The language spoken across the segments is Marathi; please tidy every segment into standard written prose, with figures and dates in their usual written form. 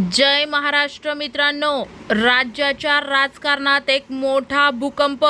जय महाराष्ट्र मित्रांनो, राज्याच्या राजकारणात एक मोठा भूकंप.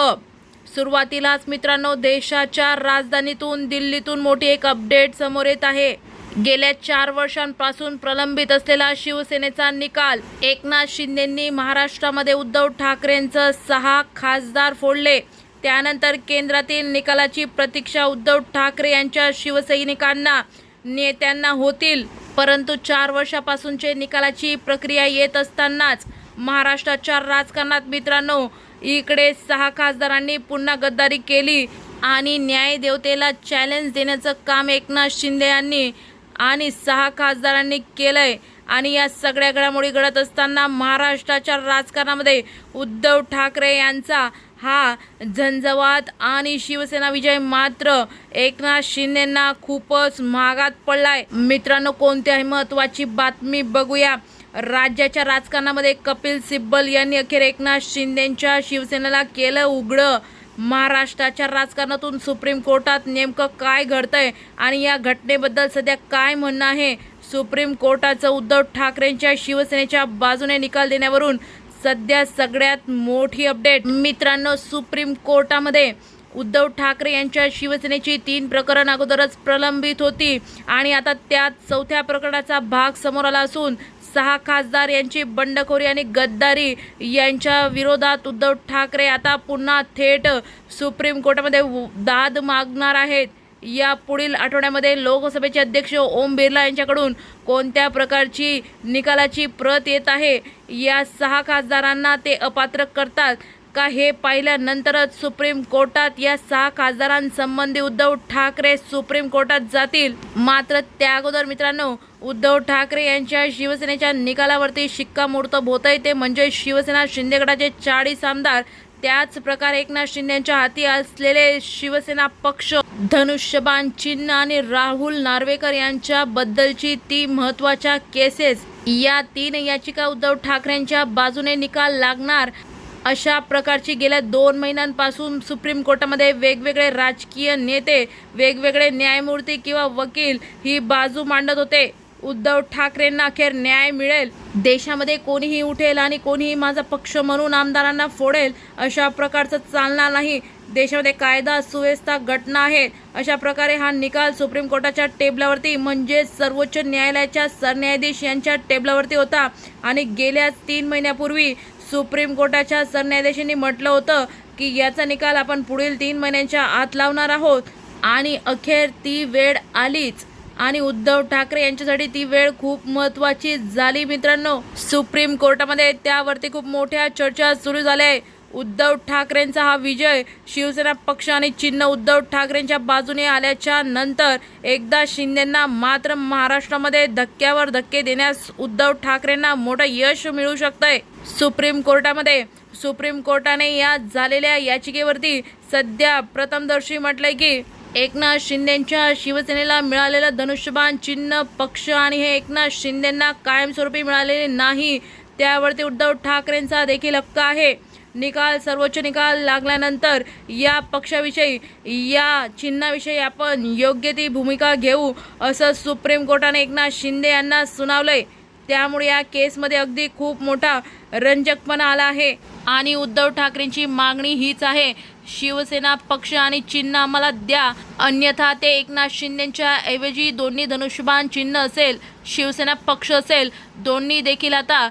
सुरुवातीलाच मित्रांनो, देशाच्या राजधानीतून दिल्लीतून मोठी एक अपडेट समोर येत आहे. गेल्या 4 वर्षांपासून प्रलंबित असलेला शिवसेनेचा निकाल. एकनाथ शिंदेंनी महाराष्ट्रामध्ये उद्धव ठाकरेंचं 6 खासदार फोडले. त्यानंतर केंद्रातील निकालाची प्रतीक्षा उद्धव ठाकरे यांच्या शिवसैनिकांना नेत्यांना होतील. परंतु 4 वर्षापासूनचे निकालाची प्रक्रिया येत असतानाच महाराष्ट्राच्या राजकारणात मित्रांनो, इकडे 6 खासदारांनी पुन्हा गद्दारी केली आणि न्यायदेवतेला चॅलेंज देण्याचं काम एकनाथ शिंदे यांनी आणि 6 खासदारांनी केलंय. आणि या सगळ्या घडामोडी घडत असताना महाराष्ट्राच्या राजकारणामध्ये उद्धव ठाकरे यांचा हा झंझावात आणि शिवसेना विजय मात्र एकनाथ शिंदेंना खूपच महागात पडलाय. मित्रांनो, कोणत्याही महत्त्वाची बातमी बघूया. राज्याच्या राजकारणामध्ये कपिल सिब्बल यांनी अखेर एकनाथ शिंदेंच्या शिवसेनेला केलं उघडं. महाराष्ट्राच्या राजकारणातून सुप्रीम कोर्टात नेमकं काय घडतंय आणि या घटनेबद्दल सध्या काय म्हणणं आहे. सुप्रीम कोर्टाचं उद्धव ठाकरेंच्या शिवसेनेच्या बाजूने निकाल देण्यावरून सध्या सगळ्यात मोठी अपडेट. मित्रांनो, सुप्रीम कोर्टामध्ये उद्धव ठाकरे यांच्या शिवसेनेची 3 प्रकरण अगोदरच प्रलंबित होती आणि आता त्यात 4थ्या प्रकरणाचा भाग समोर आला असून 6 खासदार यांची बंडखोरी आणि गद्दारी यांच्या विरोधात उद्धव ठाकरे आता पुन्हा थेट सुप्रीम कोर्टामध्ये दाद मागणार आहेत. या पुढील आठवड्यामध्ये लोकसभेचे अध्यक्ष ओम बिर्ला यांच्याकडून कोणत्या प्रकारची निकालाची प्रत येत आहे, या 6 खासदारांना ते अपात्र करतात का हे पाहिल्यानंतरच सुप्रीम कोर्टात या 6 खासदारांसंबंधी उद्धव ठाकरे सुप्रीम कोर्टात जातील. मात्र त्या अगोदर मित्रांनो, उद्धव ठाकरे यांच्या शिवसेनेच्या निकालावरती शिक्कामोर्तब होत आहे. ते म्हणजे शिवसेना शिंदे गटाचे 40 आमदार, त्याच प्रकारे एकनाथ शिंदेंच्या हाती असलेले शिवसेना पक्ष, धनुष्यबाण चिन्ह आणि राहुल नार्वेकर यांच्या बद्दलची 3 महत्त्वाच्या केसेस. या 3 याचिका उद्धव ठाकरेंच्या बाजूने निकाल लागणार अशा प्रकारची गेल्या 2 महिन्यांपासून सुप्रीम कोर्टामध्ये वेगवेगळे राजकीय नेते, वेगवेगळे न्यायमूर्ती किंवा वकील ही बाजू मांडत होते. उद्धव ठाकरेंना अखेर न्याय मिळेल. देशामध्ये कोणीही उठेल आणि कोणीही माझा पक्ष म्हणून आमदारांना फोडेल अशा प्रकारचं चालणार नाही. देशामध्ये कायदा सुव्यवस्था घटना आहे. अशा प्रकारे हा निकाल सुप्रीम कोर्टाच्या टेबलावरती म्हणजे सर्वोच्च न्यायालयाच्या सरन्यायाधीश यांच्या टेबलावरती होता. आणि गेल्या 3 महिन्यापूर्वी सुप्रीम कोर्टाच्या सरन्यायाधीशांनी म्हटलं होतं की याचा निकाल आपण पुढील 3 महिन्यांच्या आत लावणार आहोत. आणि अखेर ती वेळ आलीच आणि उद्धव ठाकरे यांच्यासाठी ती वेळ खूप महत्त्वाची झाली. मित्रांनो, सुप्रीम कोर्टामध्ये त्यावरती खूप मोठ्या चर्चा सुरू झाल्या आहे. उद्धव ठाकरेंचा हा विजय, शिवसेना पक्ष आणि चिन्ह उद्धव ठाकरेंच्या बाजूने आल्याच्या नंतर एकदा शिंदेंना मात्र महाराष्ट्रामध्ये धक्क्यावर धक्के देण्यास उद्धव ठाकरेंना मोठं यश मिळू शकतंय. सुप्रीम कोर्टामध्ये सुप्रीम कोर्टाने या झालेल्या याचिकेवरती सध्या प्रथमदर्शी म्हटलंय की एकनाथ शिंदेंच्या शिवसेनेला मिळालेलं धनुष्यबाण चिन्ह पक्ष आणि हे एकनाथ शिंदेंना कायमस्वरूपी मिळालेले नाही, त्यावरती उद्धव ठाकरेंचा देखील हक्क आहे. निकाल, सर्वोच्च निकाल लागल्यानंतर या पक्षाविषयी, या चिन्हाविषयी आपण योग्य ती भूमिका घेऊ असं सुप्रीम कोर्टाने एकनाथ शिंदे यांना सुनावलंय. त्यामुळे या केसमध्ये अगदी खूप मोठा रंजकपणा आला आहे आणि उद्धव ठाकरेंची मागणी हीच आहे, शिवसेना पक्ष आणि चिन्ह आम्हाला द्या, अन्यथा ते एकनाथ शिंदेंच्या ऐवजी दोन्ही धनुष्यबाण चिन्ह असेल, शिवसेना पक्ष असेल, दोन्ही देखील आता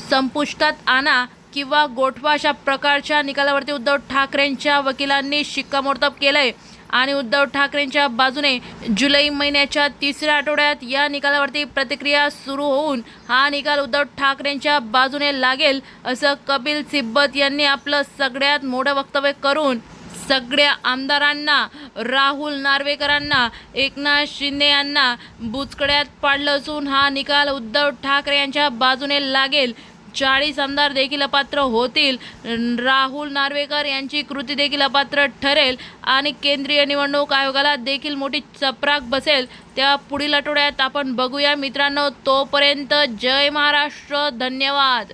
संपुष्टात आणा किंवा गोठवा अशा प्रकारच्या निकालावरती उद्धव ठाकरेंच्या वकिलांनी शिक्कामोर्तब केलंय. आणि उद्धव ठाकरेंच्या बाजूने जुलै महिन्याच्या 3ऱ्या आठवड्यात या निकालावरती प्रतिक्रिया सुरू होऊन हा निकाल उद्धव ठाकरेंच्या बाजूने लागेल असं कपिल सिब्बल यांनी आपलं सगळ्यात मोठं वक्तव्य करून सगळ्या आमदारांना, राहुल नार्वेकरांना, एकनाथ शिंदे यांना बुचकड्यात पाडलं असून हा निकाल उद्धव ठाकरे यांच्या बाजूने लागेल. 40 आमदार देखील अपात्र होतील. राहुल नार्वेकर यांची कृती देखील अपात्र ठरेल आणि केंद्रीय निवडणूक आयोगाला देखील मोठी चपराक बसेल. त्या पुढील आठवड्यात आपण बघूया मित्रांनो. तोपर्यंत जय महाराष्ट्र, धन्यवाद.